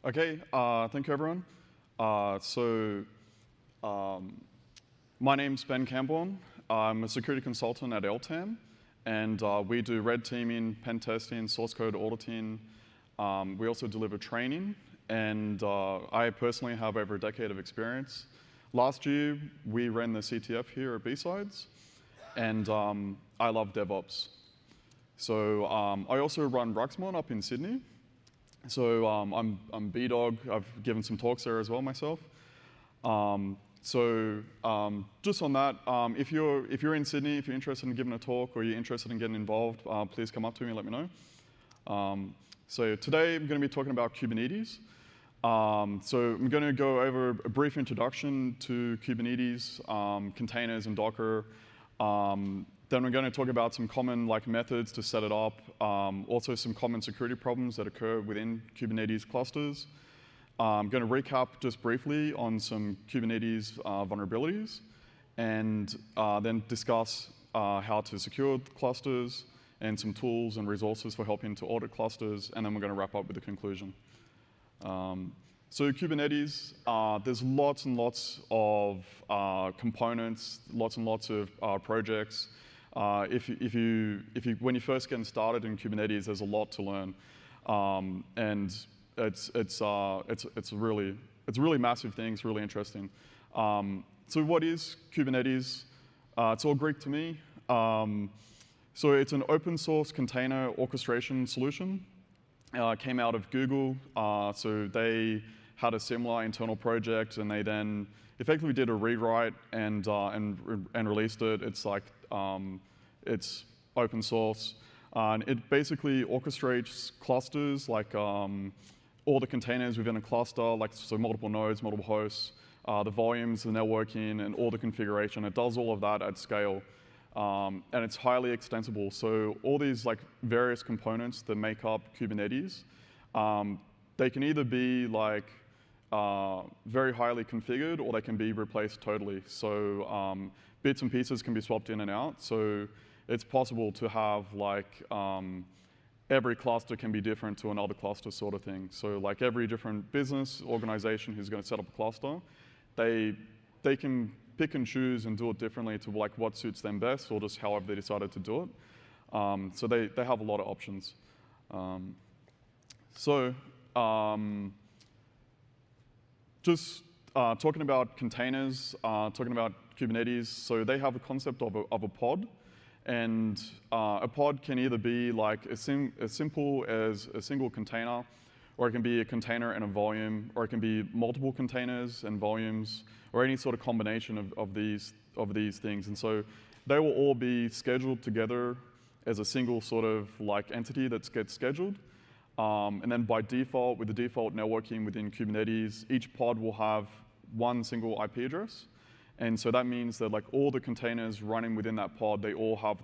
Okay, thank you, everyone. My name's Ben Cambourne. I'm a security consultant at LTAM, and we do red teaming, pen testing, source code auditing. We also deliver training, and I personally have over a decade of experience. Last year, we ran the CTF here at BSides, and I love DevOps. So I also run Ruxmon up in Sydney. So I'm B-Dog. I've given some talks there as well myself. Just on that, if you're in Sydney, if you're interested in giving a talk or you're interested in getting involved, please come up to me and let me know. So today I'm going to be talking about Kubernetes. So I'm going to go over a brief introduction to Kubernetes, containers, and Docker. Then we're going to talk about some common methods to set it up, also some common security problems that occur within Kubernetes clusters. I'm going to recap just briefly on some Kubernetes vulnerabilities, and then discuss how to secure clusters and some tools and resources for helping to audit clusters, and then we're going to wrap up with the conclusion. So Kubernetes, there's lots and lots of components, lots and lots of projects. When you first get started in Kubernetes, there's a lot to learn, and it's a really massive thing. It's really interesting. So what is Kubernetes? It's all Greek to me. So it's an open source container orchestration solution. Came out of Google. So they had a similar internal project, and they then effectively did a rewrite and released it. It's open source, and it basically orchestrates clusters, all the containers within a cluster, so multiple nodes, multiple hosts, the volumes, the networking, and all the configuration. It does all of that at scale, and it's highly extensible. So all these various components that make up Kubernetes, they can either be very highly configured, or they can be replaced totally. So bits and pieces can be swapped in and out. So it's possible to have every cluster can be different to another cluster sort of thing. So every different business organization who's going to set up a cluster, they can pick and choose and do it differently to what suits them best, or just however they decided to do it. So they have a lot of options. Just talking about containers, talking about Kubernetes, so they have a concept of a pod, and a pod can either be as simple as a single container, or it can be a container and a volume, or it can be multiple containers and volumes, or any sort of combination of these things. And so they will all be scheduled together as a single sort of entity that gets scheduled. And then by default, with the default networking within Kubernetes, each pod will have one single IP address. And so that means that all the containers running within that pod, they all have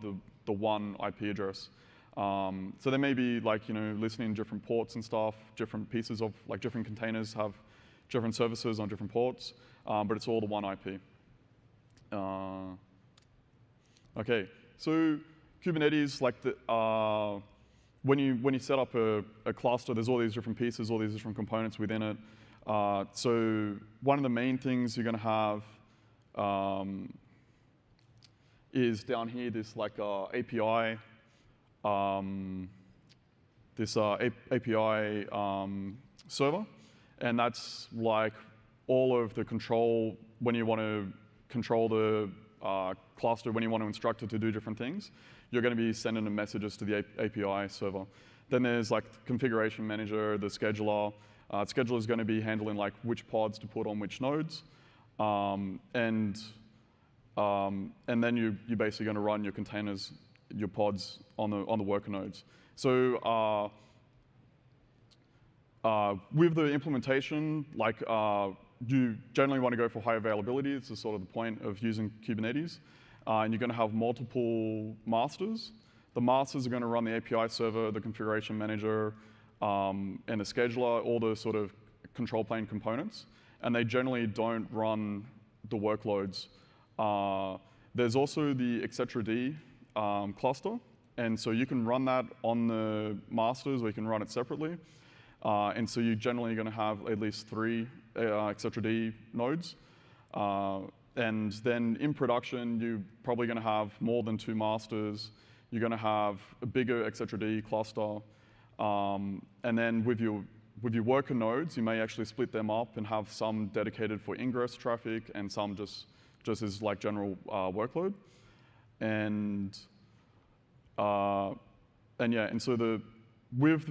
the one IP address. So they may be listening to different ports and stuff, different pieces of different containers have different services on different ports, but it's all the one IP. Okay, so Kubernetes, when you set up a cluster, there's all these different pieces, all these different components within it. So one of the main things you're going to have is down here this API, API server, and that's all of the control when you want to control the cluster, when you want to instruct it to do different things. You're going to be sending the messages to the API server. Then there's configuration manager, the scheduler. Scheduler is going to be handling which pods to put on which nodes. And then you're basically going to run your containers, your pods on the worker nodes. So with the implementation, you generally want to go for high availability. It's sort of the point of using Kubernetes. And you're going to have multiple masters. The masters are going to run the API server, the configuration manager, and the scheduler, all the sort of control plane components. And they generally don't run the workloads. There's also the etc.d cluster. And so you can run that on the masters, or you can run it separately. And so you're generally going to have at least 3 etc.d nodes. And then in production, you're probably going to have more than 2 masters. You're going to have a bigger etc.d cluster. And then with your worker nodes, you may actually split them up and have some dedicated for ingress traffic and some just as like general workload. And so with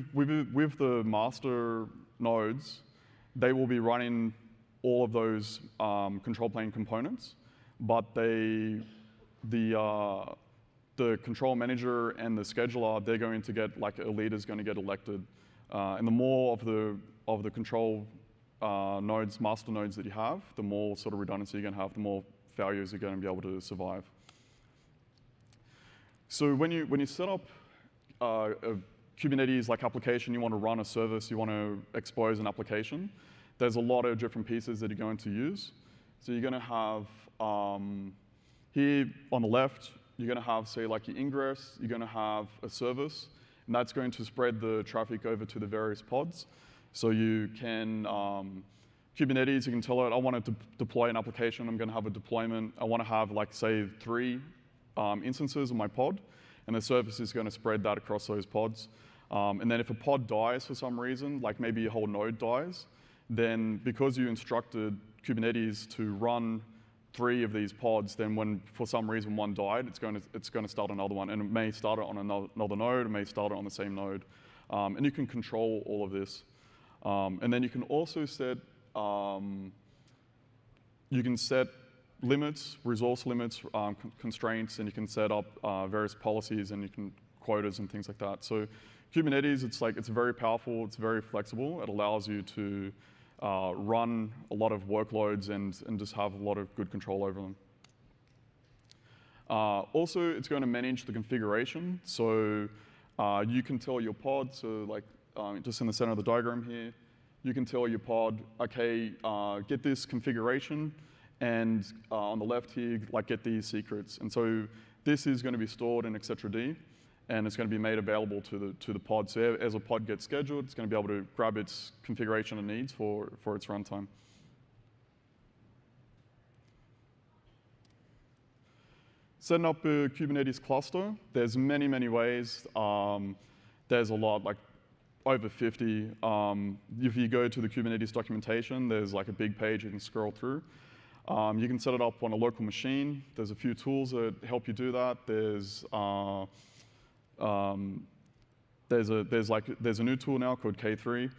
the master nodes, they will be running all of those control plane components, but the control manager and the scheduler, they're going to get, like, a leader's going to get elected. And the more of the control nodes, master nodes that you have, the more sort of redundancy you're going to have, the more failures you're going to be able to survive. So when you set up a Kubernetes like application, you want to run a service, you want to expose an application, there's a lot of different pieces that you're going to use. So you're going to have, here on the left, you're going to have, say, like your ingress, you're going to have a service, and that's going to spread the traffic over to the various pods. So you can, Kubernetes, you can tell it, I want to deploy an application, I'm going to have a deployment, I want to have, like, say, 3 instances of my pod, and the service is going to spread that across those pods. And then if a pod dies for some reason, like maybe a whole node dies, then because you instructed Kubernetes to run 3 of these pods, then when for some reason one died, it's going to start another one, and it may start it on another node, it may start it on the same node, and you can control all of this. And then you can also set limits, resource limits, constraints, and you can set up various policies and you can quotas and things like that. So Kubernetes, it's very powerful, it's very flexible. It allows you to run a lot of workloads and just have a lot of good control over them. Also, it's going to manage the configuration. So you can tell your pod, so like just in the center of the diagram here, you can tell your pod, okay, get this configuration, and on the left here, like, get these secrets. And so this is going to be stored in etc.d, and it's going to be made available to the pod. So as a pod gets scheduled, it's going to be able to grab its configuration it needs for its runtime. Setting up a Kubernetes cluster, there's many, many ways. There's a lot, like over 50. If you go to the Kubernetes documentation, there's like a big page you can scroll through. You can set it up on a local machine. There's a few tools that help you do that. There's a new tool now called K3,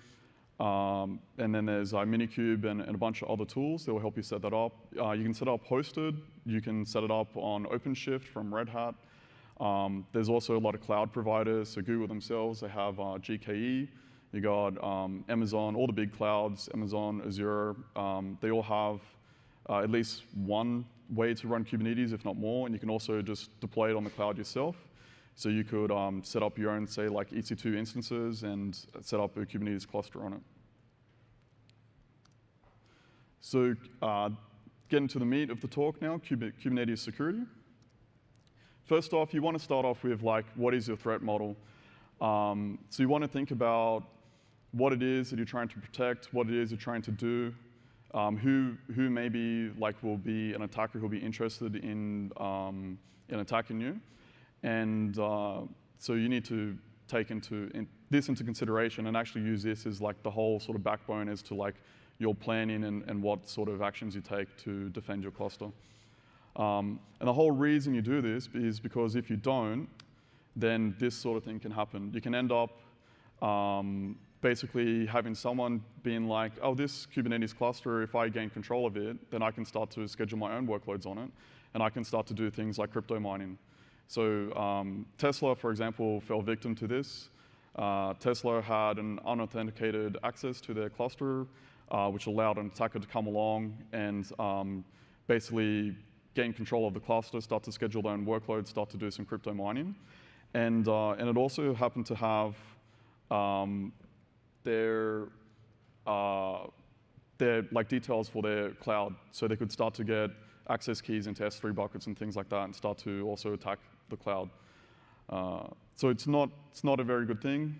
and then there's Minikube and a bunch of other tools that will help you set that up. You can set it up hosted. You can set it up on OpenShift from Red Hat. There's also a lot of cloud providers. So Google themselves, they have GKE. You got Amazon, all the big clouds, Amazon, Azure. They all have at least one way to run Kubernetes, if not more, and you can also just deploy it on the cloud yourself. So you could set up your own, say, like EC2 instances and set up a Kubernetes cluster on it. So getting to the meat of the talk now, Kubernetes security. First off, you want to start off with, like, what is your threat model? So you want to think about what it is that you're trying to protect, what it is you're trying to do, who maybe, like, will be an attacker who will be interested in attacking you. And so you need to take this into consideration and actually use this as, like, the whole sort of backbone as to, like, your planning and what sort of actions you take to defend your cluster. And the whole reason you do this is because if you don't, then this sort of thing can happen. You can end up basically having someone being like, oh, this Kubernetes cluster, if I gain control of it, then I can start to schedule my own workloads on it, and I can start to do things like crypto mining. So Tesla, for example, fell victim to this. Tesla had an unauthenticated access to their cluster, which allowed an attacker to come along and basically gain control of the cluster, start to schedule their own workloads, start to do some crypto mining. And it also happened to have their like details for their cloud, so they could start to get access keys into S3 buckets and things like that, and start to also attack the cloud. So it's not a very good thing.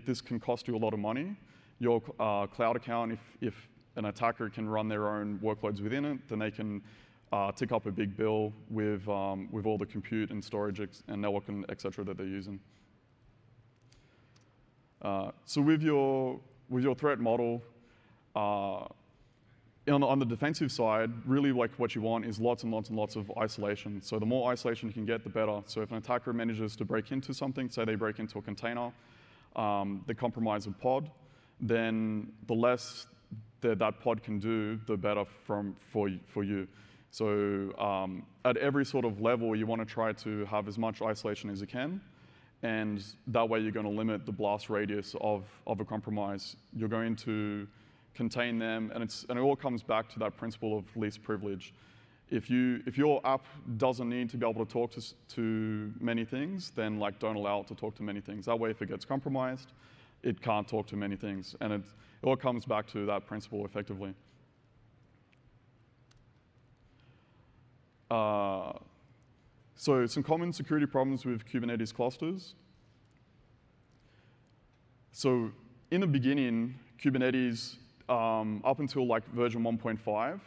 This can cost you a lot of money. Your cloud account, if an attacker can run their own workloads within it, then they can tick up a big bill with all the compute and storage and network and et cetera that they're using. So with your threat model, on the defensive side, really what you want is lots and lots and lots of isolation. So the more isolation you can get, the better. So if an attacker manages to break into something, say they break into a container, they compromise a pod, then the less that pod can do, the better for you. So at every sort of level, you want to try to have as much isolation as you can. And that way, you're going to limit the blast radius of a compromise. You're going to contain them, and it all comes back to that principle of least privilege. If your app doesn't need to be able to talk to many things, then don't allow it to talk to many things. That way, if it gets compromised, it can't talk to many things, and it all comes back to that principle effectively. So some common security problems with Kubernetes clusters. So in the beginning, Kubernetes, up until version 1.5,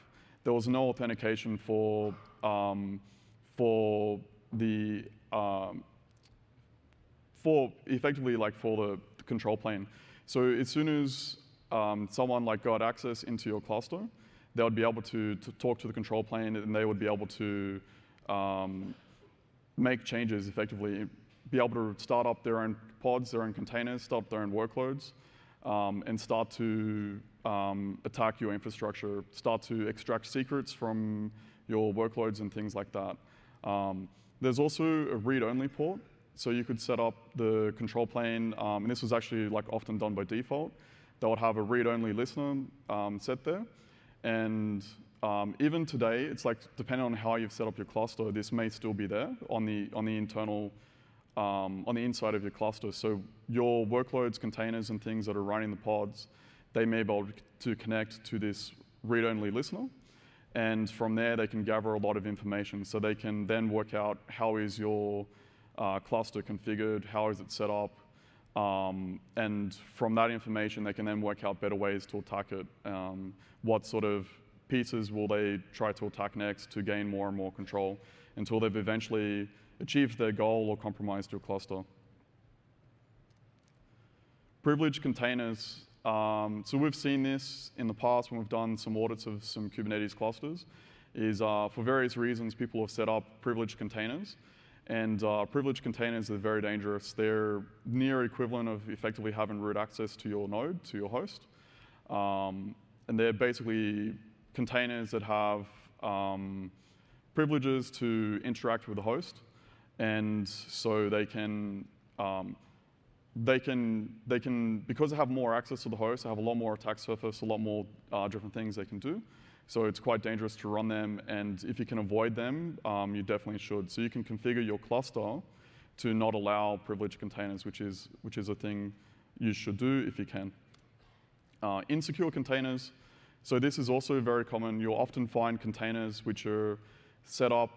there was no authentication for the control plane. So as soon as someone got access into your cluster, they would be able to talk to the control plane, and they would be able to make changes effectively, be able to start up their own pods, their own containers, start up their own workloads, and start to attack your infrastructure, start to extract secrets from your workloads and things like that. There's also a read-only port, so you could set up the control plane, and this was actually often done by default. They would have a read-only listener set there, and even today, it's depending on how you've set up your cluster, this may still be there on the internal, on the inside of your cluster. So your workloads, containers, and things that are running the pods, they may be able to connect to this read-only listener, and from there they can gather a lot of information. So they can then work out how is your cluster configured, how is it set up, and from that information they can then work out better ways to attack it. What sort of pieces will they try to attack next to gain more and more control until they've eventually achieved their goal or compromised your cluster. Privileged containers. So we've seen this in the past when we've done some audits of some Kubernetes clusters, is for various reasons people have set up privileged containers. And privileged containers are very dangerous. They're near equivalent of effectively having root access to your node, to your host. And they're basically containers that have privileges to interact with the host. And so they can, because they have more access to the host, they have a lot more attack surface, a lot more different things they can do. So it's quite dangerous to run them, and if you can avoid them, you definitely should. So you can configure your cluster to not allow privileged containers, which is a thing you should do if you can. Insecure containers. So this is also very common. You'll often find containers which are set up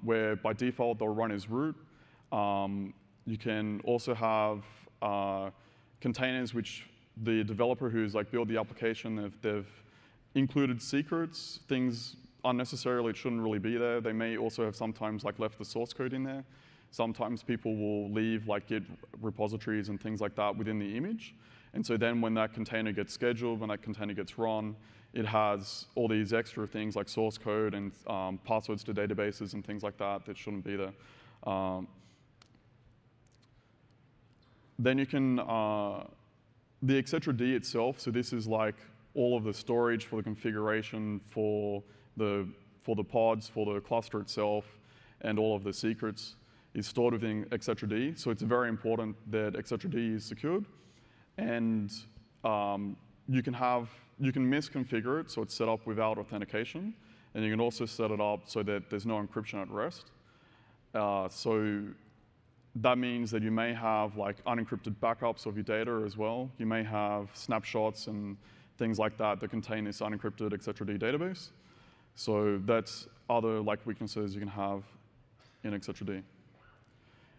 where by default they'll run as root. You can also have containers which the developer who's built the application, they've included secrets, things unnecessarily shouldn't really be there. They may also have sometimes left the source code in there. Sometimes people will leave Git repositories and things like that within the image. And so then when that container gets scheduled, when that container gets run, it has all these extra things like source code and passwords to databases and things like that that shouldn't be there. Then you can, the etc.d itself, so this is all of the storage for the configuration for the pods, for the cluster itself, and all of the secrets is stored within etc.d. So it's very important that etc.d is secured. And you can misconfigure it so it's set up without authentication. And you can also set it up so that there's no encryption at rest. So that means that you may have unencrypted backups of your data as well. You may have snapshots and things like that that contain this unencrypted etc.d database. So that's other weaknesses you can have in etc.d.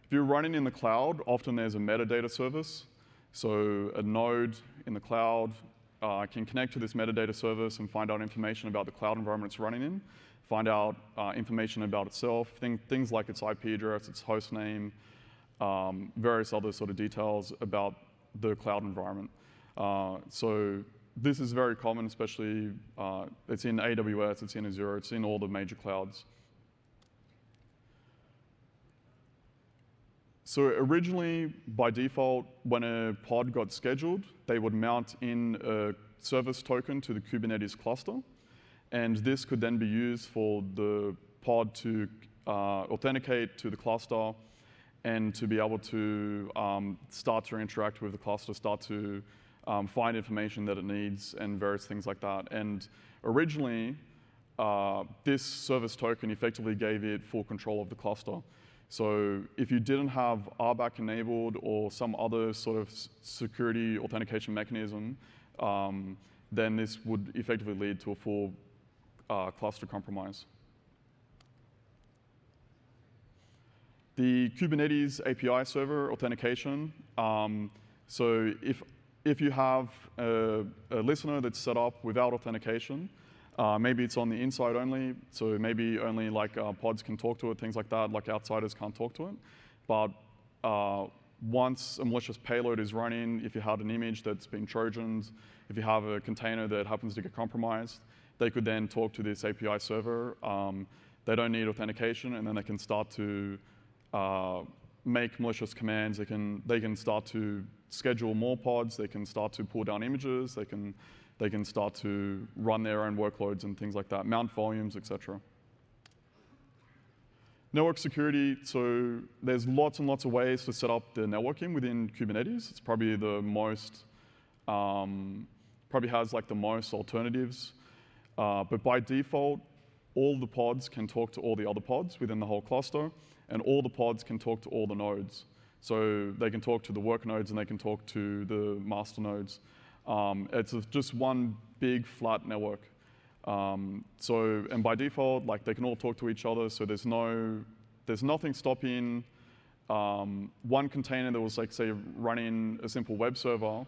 If you're running in the cloud, often there's a metadata service. So a node in the cloud can connect to this metadata service and find out information about the cloud environment it's running in, find out information about itself, things like its IP address, its host name, various other sort of details about the cloud environment. So this is very common, especially it's in AWS, it's in Azure, it's in all the major clouds. So originally, by default, when a pod got scheduled, they would mount in a service token to the Kubernetes cluster. And this could then be used for the pod to authenticate to the cluster and to be able to start to interact with the cluster, start to find information that it needs and various things like that. And originally, this service token effectively gave it full control of the cluster. So if you didn't have RBAC enabled or some other sort of security authentication mechanism, then this would effectively lead to a full cluster compromise. The Kubernetes API server authentication. So if you have a listener that's set up without authentication, maybe it's on the inside only, so maybe only like pods can talk to it, things like that, like outsiders can't talk to it. But once a malicious payload is running, if you have an image that's been trojaned, if you have a container that happens to get compromised, they could then talk to this API server. They don't need authentication, and then they can start to make malicious commands. They can start to schedule more pods. They can start to pull down images. They can start to run their own workloads and things like that, mount volumes, etc. Network security, so there's lots and lots of ways to set up the networking within Kubernetes. It's probably the most, probably has like the most alternatives. But by default, all the pods can talk to all the other pods within the whole cluster, and all the pods can talk to all the nodes. So they can talk to the work nodes and they can talk to the master nodes. It's just one big flat network. And by default, like they can all talk to each other, so there's nothing stopping one container that was like, say, running a simple web server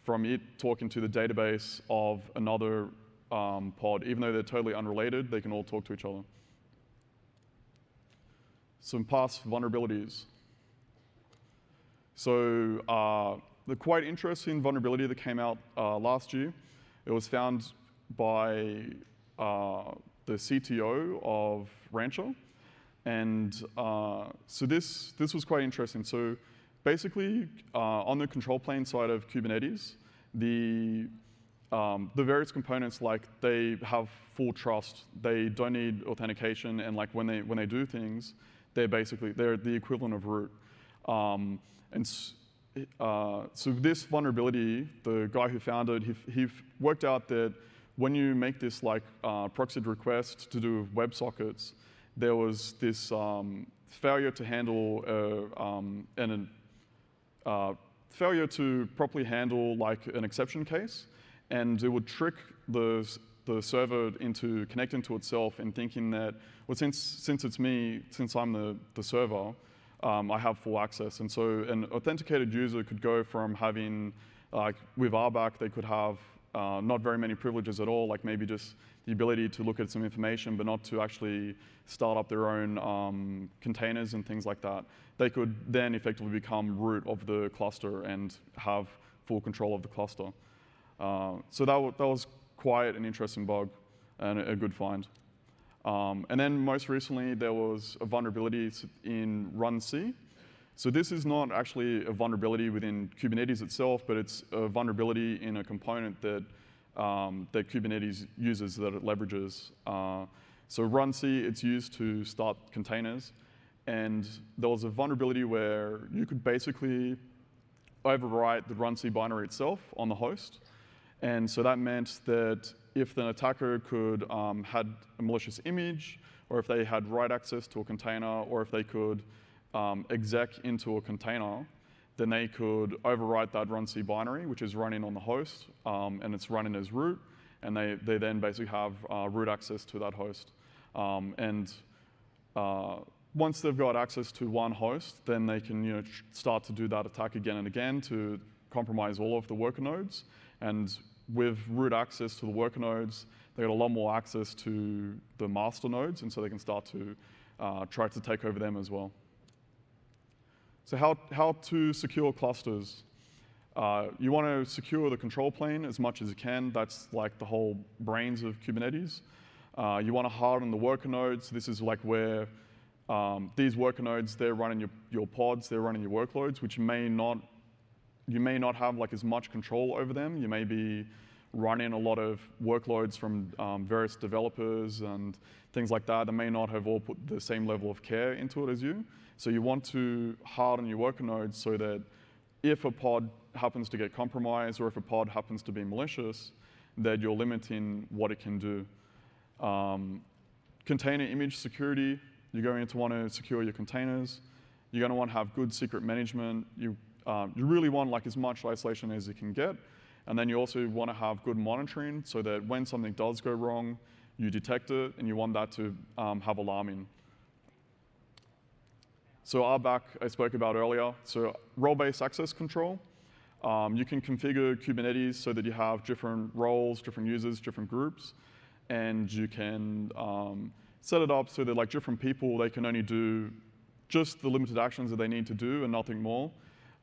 from it talking to the database of another pod. Even though they're totally unrelated, they can all talk to each other. Some past vulnerabilities. So the quite interesting vulnerability that came out last year, it was found by the CTO of Rancher. And so this was quite interesting. So basically, on the control plane side of Kubernetes, the various components, like they have full trust. They don't need authentication, and like when they do things, they're the equivalent of root. So this vulnerability, the guy who found it, he worked out that when you make this like proxied request to do with WebSockets, there was this failure to handle failure to properly handle like an exception case, and it would trick the server into connecting to itself and thinking that, well, since it's me, since I'm the server, I have full access. And so an authenticated user could go from having, like with RBAC, they could have not very many privileges at all, like maybe just the ability to look at some information, but not to actually start up their own containers and things like that. They could then effectively become root of the cluster and have full control of the cluster. So that was quite an interesting bug and a good find. And then most recently, there was a vulnerability in runC. So this is not actually a vulnerability within Kubernetes itself, but it's a vulnerability in a component that Kubernetes uses, that it leverages. So runC, it's used to start containers. And there was a vulnerability where you could basically overwrite the runC binary itself on the host. And so that meant that if an attacker had a malicious image, or if they had write access to a container, or if they could exec into a container, then they could overwrite that runC binary, which is running on the host, and it's running as root, and they then basically have root access to that host. once they've got access to one host, then they can start to do that attack again and again to compromise all of the worker nodes. And with root access to the worker nodes, they get a lot more access to the master nodes, and so they can start to try to take over them as well. So how to secure clusters? You want to secure the control plane as much as you can. That's like the whole brains of Kubernetes. You want to harden the worker nodes. This is like where these worker nodes, they're running your pods, they're running your workloads, which you may not have like as much control over them. You may be running a lot of workloads from various developers and things like that. They may not have all put the same level of care into it as you. So you want to harden your worker nodes so that if a pod happens to get compromised or if a pod happens to be malicious, that you're limiting what it can do. Container image security, you're going to want to secure your containers. You're going to want to have good secret management. You really want like as much isolation as you can get. And then you also want to have good monitoring so that when something does go wrong, you detect it and you want that to have alarming. So RBAC I spoke about earlier. So role-based access control. You can configure Kubernetes so that you have different roles, different users, different groups. And you can set it up so that like different people, they can only do just the limited actions that they need to do and nothing more.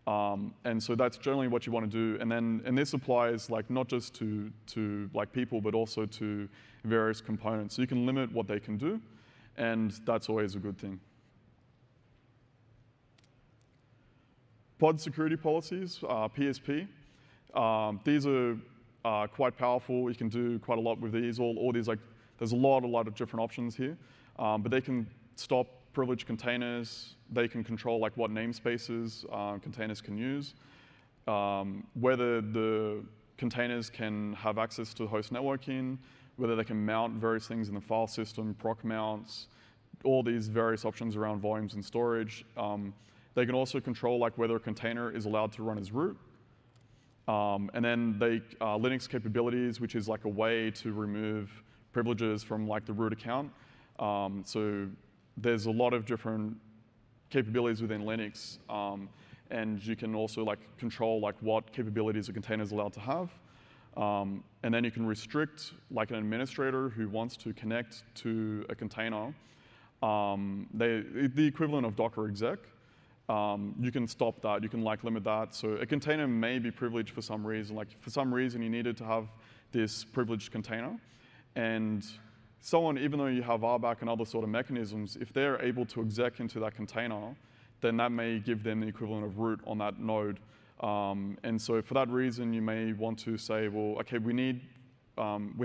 And so that's generally what you want to do. And this applies like not just to like people, but also to various components. So you can limit what they can do, and that's always a good thing. Pod security policies, PSP. These are quite powerful. You can do quite a lot with these. All these like, there's a lot of different options here, but they can stop privileged containers. They can control like what namespaces containers can use, whether the containers can have access to host networking, whether they can mount various things in the file system, proc mounts, all these various options around volumes and storage. They can also control like whether a container is allowed to run as root. And then Linux capabilities, which is like a way to remove privileges from like the root account. So there's a lot of different capabilities within Linux, and you can also like control like what capabilities a container is allowed to have. And then you can restrict like an administrator who wants to connect to a container. The equivalent of Docker exec. You can stop that. You can like limit that. So a container may be privileged for some reason. Like for some reason, you needed to have this privileged container, and someone, even though you have RBAC and other sort of mechanisms, if they're able to exec into that container, then that may give them the equivalent of root on that node. And so for that reason, you may want to say, well, okay, we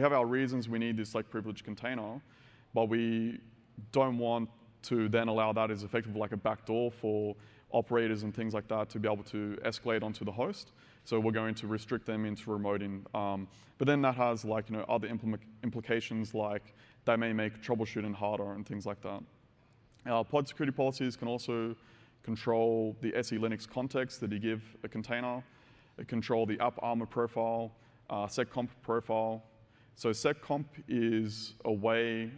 have our reasons we need this like privileged container, but we don't want to then allow that as effectively like a backdoor for operators and things like that to be able to escalate onto the host. So we're going to restrict them into remoting. But then that has like other implications, like that may make troubleshooting harder and things like that. Pod security policies can also control the SE Linux context that you give a container. It control the app armor profile, seccomp profile. So seccomp is a way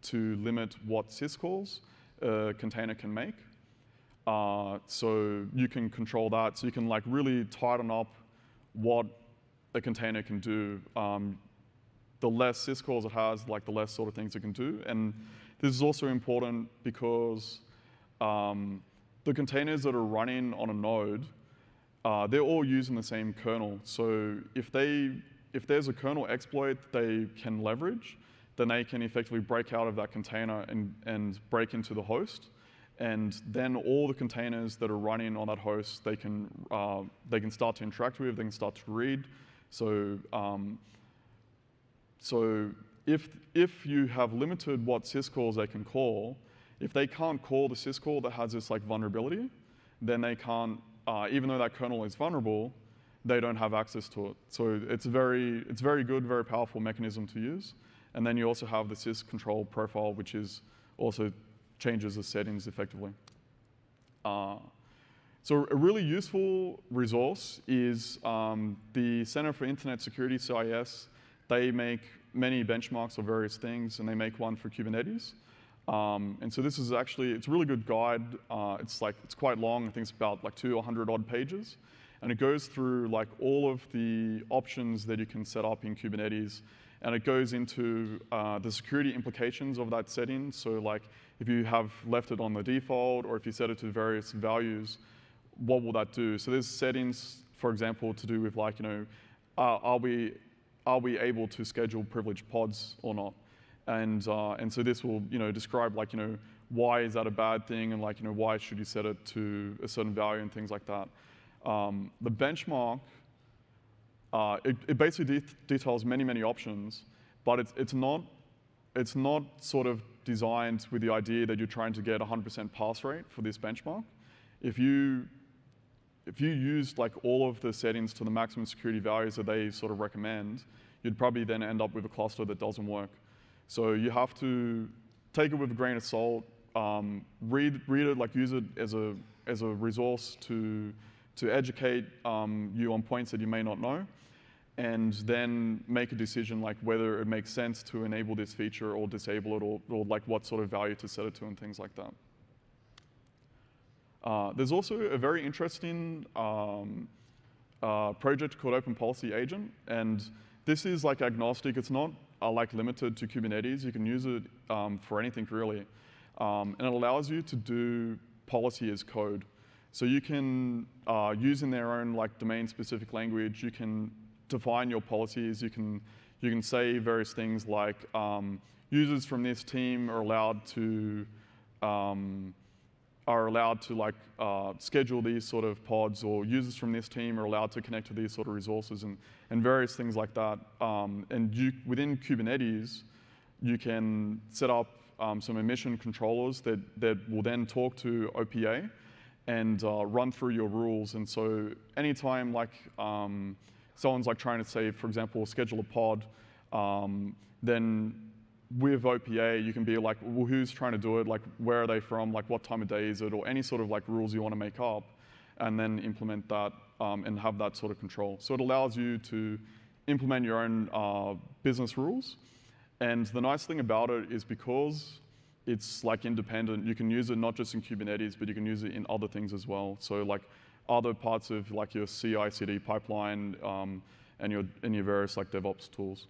to limit what syscalls a container can make. So you can control that. So you can like really tighten up what a container can do. The less syscalls it has, like the less sort of things it can do. And this is also important because the containers that are running on a node, they're all using the same kernel. So if there's a kernel exploit they can leverage, then they can effectively break out of that container and break into the host. And then all the containers that are running on that host, they can start to interact with, they can start to read. So, if you have limited what syscalls they can call, if they can't call the syscall that has this like vulnerability, then they can't, even though that kernel is vulnerable, they don't have access to it. So it's very good, very powerful mechanism to use. And then you also have the syscontrol profile, which is also changes the settings effectively. So a really useful resource is the Center for Internet Security, CIS. They make many benchmarks of various things, and they make one for Kubernetes. And so this is actually, it's a really good guide. It's quite long. I think it's about like 200 odd pages. And it goes through like all of the options that you can set up in Kubernetes. And it goes into the security implications of that setting. So like if you have left it on the default or if you set it to various values, what will that do? So there's settings, for example, to do with like, are we able to schedule privileged pods or not? And so this will, describe like, why is that a bad thing, and like, why should you set it to a certain value and things like that. The benchmark, it basically details many options, but it's not sort of designed with the idea that you're trying to get 100% pass rate for this benchmark. If you used like all of the settings to the maximum security values that they sort of recommend, you'd probably then end up with a cluster that doesn't work. So you have to take it with a grain of salt, read it, like use it as a resource to educate you on points that you may not know, and then make a decision like whether it makes sense to enable this feature or disable it, or like what sort of value to set it to and things like that. There's also a very interesting project called Open Policy Agent, and this is like agnostic. It's not like limited to Kubernetes. You can use it for anything really, and it allows you to do policy as code. So you can use in their own like domain-specific language. You can define your policies. You can say various things like users from this team are allowed to like schedule these sort of pods, or users from this team are allowed to connect to these sort of resources, and various things like that. And within Kubernetes, you can set up some emission controllers that will then talk to OPA and run through your rules. And so anytime like someone's like trying to say, for example, schedule a pod, then with OPA, you can be like, well, who's trying to do it? Like, where are they from? Like, what time of day is it? Or any sort of like rules you want to make up, and then implement that and have that sort of control. So it allows you to implement your own business rules. And the nice thing about it is because it's like independent, you can use it not just in Kubernetes, but you can use it in other things as well. So like other parts of like your CI/CD pipeline and your various like DevOps tools.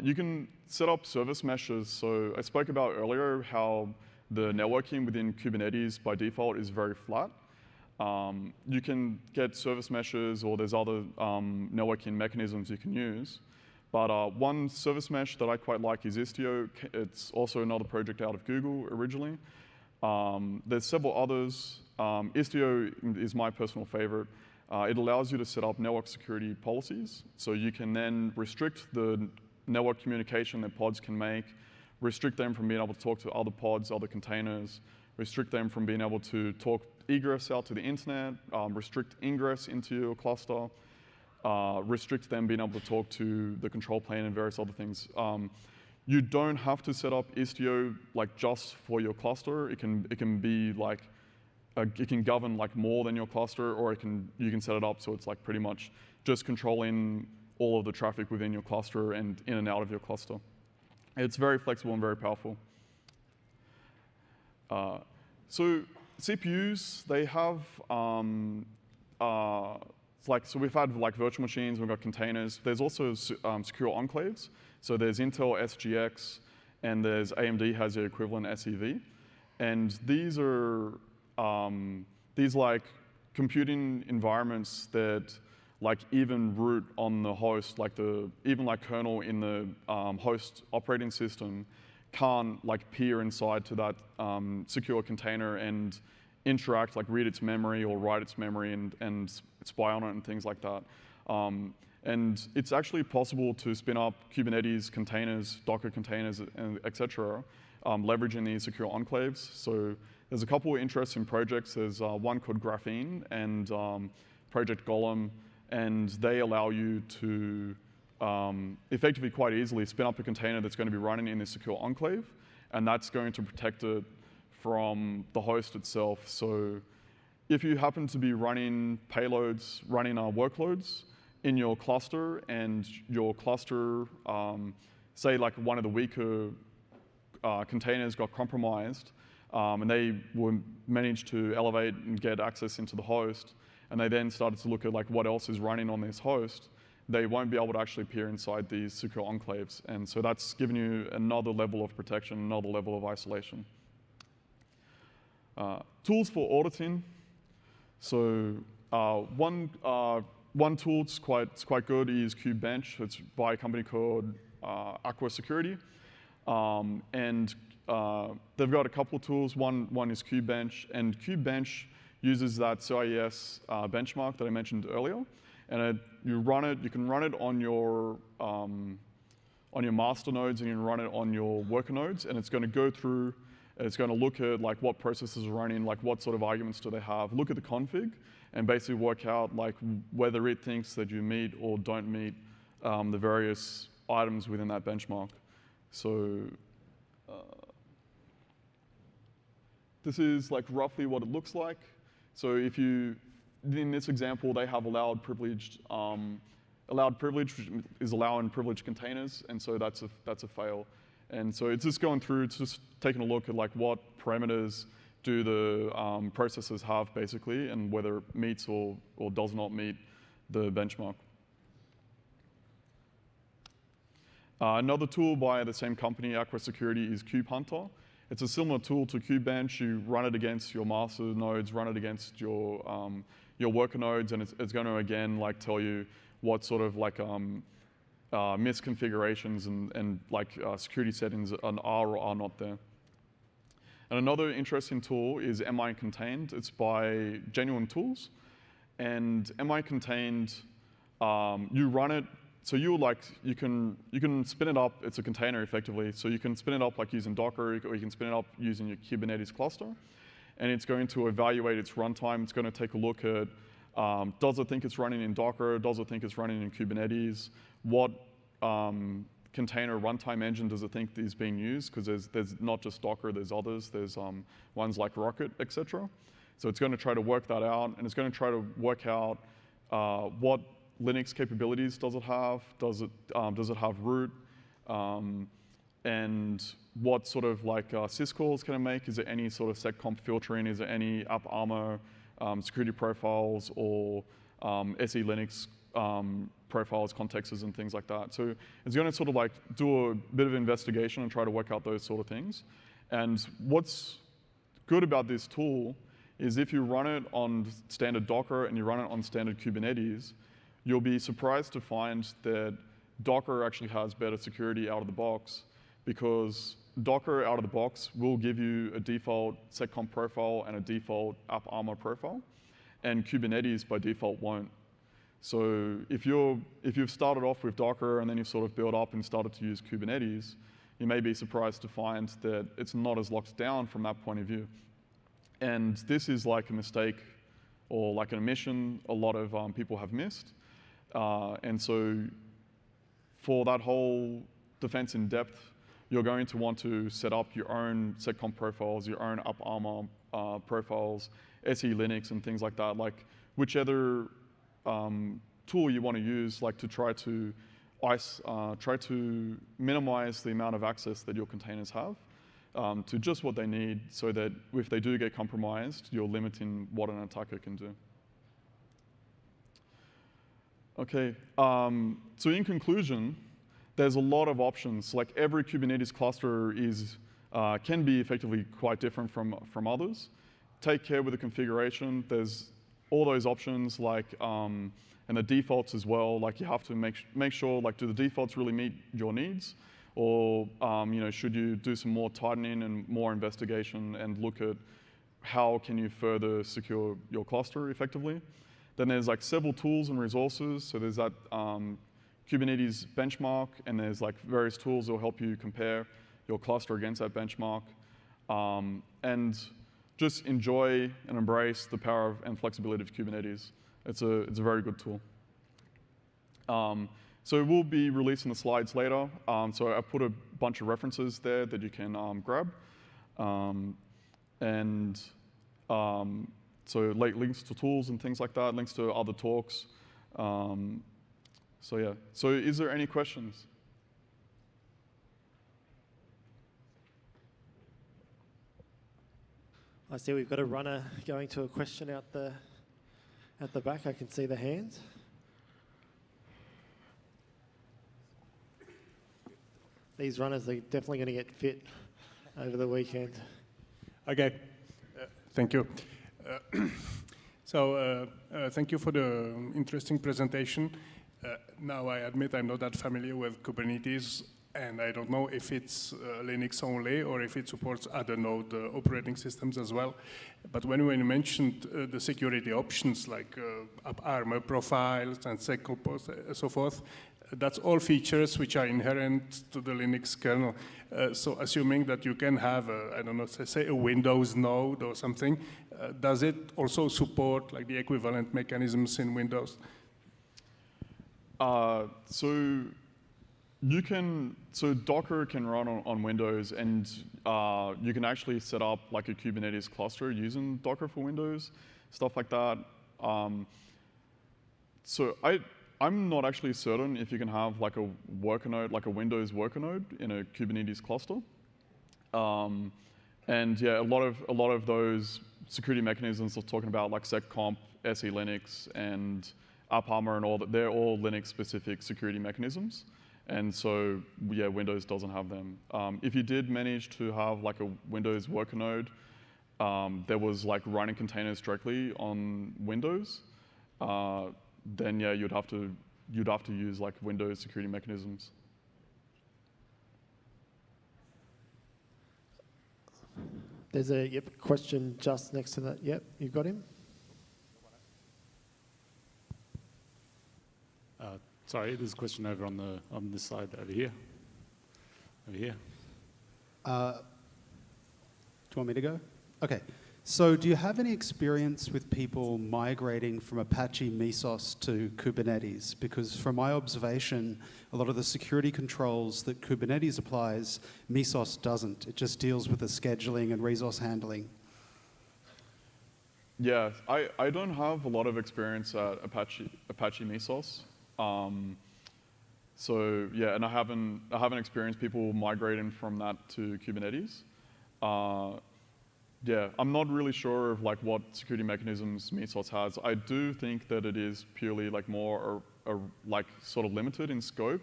You can set up service meshes. So I spoke about earlier how the networking within Kubernetes by default is very flat. You can get service meshes, or there's other networking mechanisms you can use. But one service mesh that I quite like is Istio. It's also another project out of Google originally. There's several others. Istio is my personal favorite. It allows you to set up network security policies. So you can then restrict the network communication that pods can make, restrict them from being able to talk to other pods, other containers, restrict them from being able to talk egress out to the internet, restrict ingress into your cluster, restrict them being able to talk to the control plane and various other things. You don't have to set up Istio like just for your cluster. It can be like it can govern like more than your cluster, or you can set it up so it's like pretty much just controlling all of the traffic within your cluster and in and out of your cluster. It's very flexible and very powerful. So CPUs, they have so we've had like virtual machines, we've got containers. There's also secure enclaves. So there's Intel SGX, and there's AMD has their equivalent SEV. And these are like computing environments that like even root on the host, like even like kernel in the host operating system can't like peer inside to that secure container and interact, like read its memory or write its memory and spy on it and things like that. And it's actually possible to spin up Kubernetes containers, Docker containers, and et cetera, leveraging these secure enclaves. So there's a couple of interesting projects. There's one called Graphene and Project Golem, and they allow you to effectively quite easily spin up a container that's going to be running in this secure enclave, and that's going to protect it from the host itself. So if you happen to be running payloads, running workloads in your cluster, and your cluster, say like one of the weaker containers got compromised, and they managed to elevate and get access into the host, and they then started to look at like what else is running on this host, they won't be able to actually peer inside these secure enclaves. And so that's given you another level of protection, another level of isolation. Tools for auditing. So one tool that's quite good is Kubebench. It's by a company called Aqua Security. And they've got a couple of tools. One is Kubebench, and Kubebench uses that CIS benchmark that I mentioned earlier. And you can run it on your master nodes, and you can run it on your worker nodes, and it's going to go through, and it's going to look at like what processes are running, like what sort of arguments do they have, look at the config, and basically work out like whether it thinks that you meet or don't meet the various items within that benchmark. So this is like roughly what it looks like. So if you, in this example, they have allowed privilege, which is allowing privileged containers, and so that's a fail. And so it's just going through, it's just taking a look at like what parameters do the processes have basically, and whether it meets or does not meet the benchmark. Another tool by the same company, Aqua Security, is KubeHunter. It's a similar tool to Kubebench. You run it against your master nodes, run it against your worker nodes, and it's going to again like tell you what sort of like misconfigurations and like security settings are or are not there. And another interesting tool is amicontained. It's by Genuine Tools, and amicontained, you run it. So you can spin it up. It's a container effectively. So you can spin it up like using Docker, or you can spin it up using your Kubernetes cluster, and it's going to evaluate its runtime. It's going to take a look at does it think it's running in Docker? Does it think it's running in Kubernetes? What container runtime engine does it think is being used? Because there's not just Docker. There's others. There's ones like Rocket, etc. So it's going to try to work that out, and it's going to try to work out what Linux capabilities does it have? Does it have root? And what sort of like syscalls can it make? Is there any sort of seccomp filtering? Is there any AppArmor security profiles or SE Linux profiles, contexts, and things like that? So it's going to sort of like do a bit of investigation and try to work out those sort of things. And what's good about this tool is if you run it on standard Docker and you run it on standard Kubernetes, you'll be surprised to find that Docker actually has better security out of the box, because Docker out of the box will give you a default seccomp profile and a default AppArmor profile, and Kubernetes by default won't. So if you've started off with Docker and then you've sort of built up and started to use Kubernetes, you may be surprised to find that it's not as locked down from that point of view. And this is like a mistake or like an omission a lot of people have missed. And so for that whole defense in depth, you're going to want to set up your own seccomp profiles, your own AppArmor profiles, SE Linux, and things like that. Like whichever tool you want to use, like to try to minimize the amount of access that your containers have to just what they need, so that if they do get compromised, you're limiting what an attacker can do. Okay, so in conclusion, there's a lot of options. Like every Kubernetes cluster can be effectively quite different from others. Take care with the configuration. There's all those options, like and the defaults as well. Like you have to make sure, like, do the defaults really meet your needs, or should you do some more tightening and more investigation and look at how can you further secure your cluster effectively. Then there's like several tools and resources. So there's that Kubernetes benchmark, and there's like various tools that will help you compare your cluster against that benchmark. And just enjoy and embrace the power and flexibility of Kubernetes. It's a very good tool. So we'll be releasing the slides later. So I put a bunch of references there that you can grab. So like links to tools and things like that, links to other talks. So yeah. So is there any questions? I see we've got a runner going to a question at the back. I can see the hands. These runners are definitely going to get fit over the weekend. Okay, thank you. Thank you for the interesting presentation. Now I admit I'm not that familiar with Kubernetes, and I don't know if it's Linux only or if it supports other node operating systems as well. But when you mentioned the security options like armor profiles and SecCompos and so forth, that's all features which are inherent to the Linux kernel. So assuming that you can have, I don't know, say a Windows node or something, does it also support like the equivalent mechanisms in Windows? So Docker can run on Windows, and you can actually set up like a Kubernetes cluster using Docker for Windows, stuff like that. So I'm not actually certain if you can have like a worker node, like a Windows worker node in a Kubernetes cluster. And yeah, a lot of those security mechanisms we're talking about, like seccomp, SE Linux, and AppArmor and all that, they're all Linux-specific security mechanisms. And so, yeah, Windows doesn't have them. If you did manage to have like a Windows worker node that was like running containers directly on Windows, then yeah, you'd have to use like Windows security mechanisms. There's a question just next to that. Yep, you got him. Sorry, there's a question over on this side over here. Over here. Do you want me to go? Okay. So do you have any experience with people migrating from Apache Mesos to Kubernetes? Because from my observation, a lot of the security controls that Kubernetes applies, Mesos doesn't. It just deals with the scheduling and resource handling. Yeah, I don't have a lot of experience at Apache Mesos. So yeah, and I haven't experienced people migrating from that to Kubernetes. Yeah, I'm not really sure of like what security mechanisms Mesos has. I do think that it is purely like more like sort of limited in scope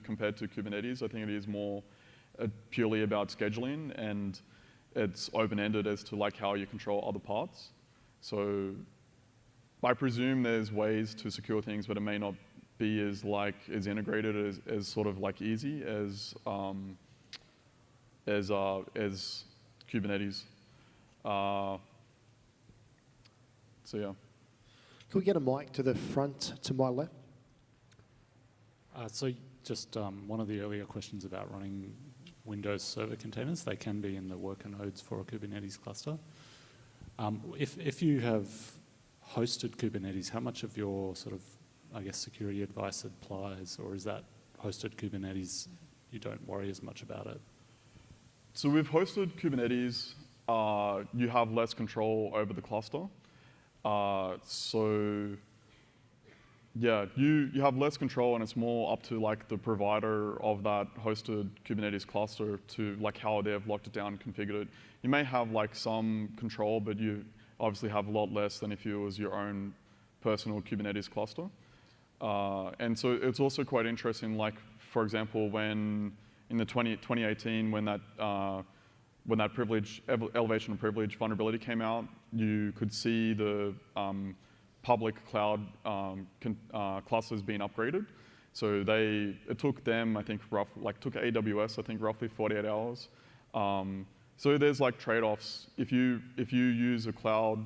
compared to Kubernetes. I think it is more purely about scheduling, and it's open-ended as to like how you control other parts. So I presume there's ways to secure things, but it may not be as integrated as sort of like easy as Kubernetes. So yeah. Can we get a mic to the front to my left? So just one of the earlier questions about running Windows Server containers, they can be in the worker nodes for a Kubernetes cluster. If you have hosted Kubernetes, how much of your sort of, I guess, security advice applies, or is that hosted Kubernetes, you don't worry as much about it? So with hosted Kubernetes, you have less control over the cluster. So yeah, you have less control, and it's more up to like the provider of that hosted Kubernetes cluster to like how they've locked it down and configured it. You may have like some control, but you obviously have a lot less than if it was your own personal Kubernetes cluster. And so it's also quite interesting, like for example, when in the 2018, when that elevation of privilege vulnerability came out, you could see the public cloud clusters being upgraded. So it took them, I think, took AWS, I think, roughly 48 hours. So there's like trade-offs. If you use a cloud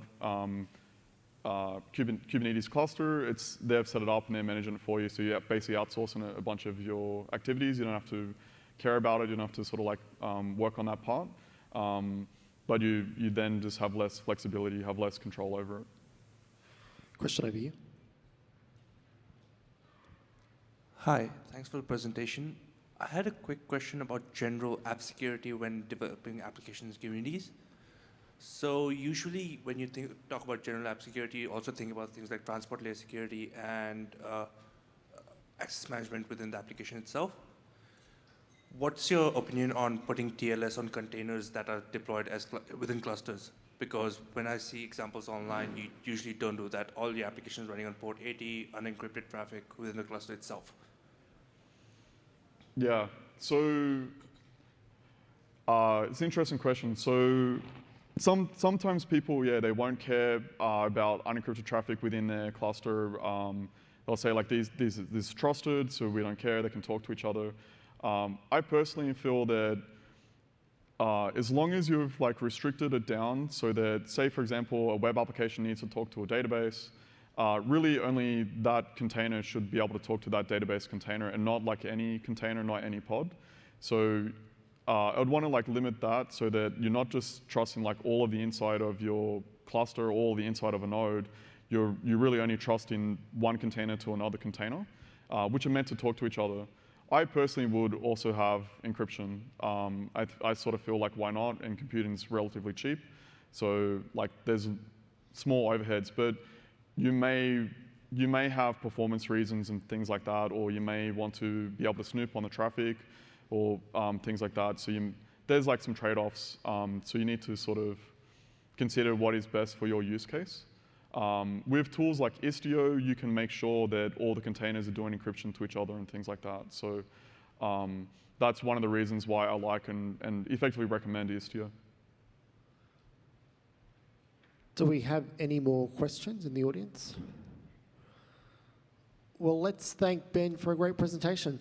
Kubernetes cluster, they've set it up and they're managing it for you. So you're basically outsourcing a bunch of your activities. You don't have to care about it. You don't have to sort of like work on that part. But you then just have less flexibility. You have less control over it. Question over here. Hi, thanks for the presentation. I had a quick question about general app security when developing applications communities. So usually when you talk about general app security, you also think about things like transport layer security and access management within the application itself. What's your opinion on putting TLS on containers that are deployed as within clusters? Because when I see examples online, you usually don't do that. All your applications running on port 80, unencrypted traffic within the cluster itself. Yeah, so it's an interesting question. So sometimes people, yeah, they won't care about unencrypted traffic within their cluster. They'll say like this is trusted, so we don't care. They can talk to each other. I personally feel that as long as you've like restricted it down so that, say for example, a web application needs to talk to a database, really only that container should be able to talk to that database container and not like any container, not any pod. So I'd want to like limit that so that you're not just trusting like all of the inside of your cluster, all the inside of a node. You're really only trusting one container to another container, which are meant to talk to each other. I personally would also have encryption. I sort of feel like why not? And computing's relatively cheap. So like there's small overheads, but you may have performance reasons and things like that, or you may want to be able to snoop on the traffic or things like that. So there's like some trade-offs. So you need to sort of consider what is best for your use case. With tools like Istio, you can make sure that all the containers are doing encryption to each other and things like that. So that's one of the reasons why I like and effectively recommend Istio. Do we have any more questions in the audience? Well, let's thank Ben for a great presentation.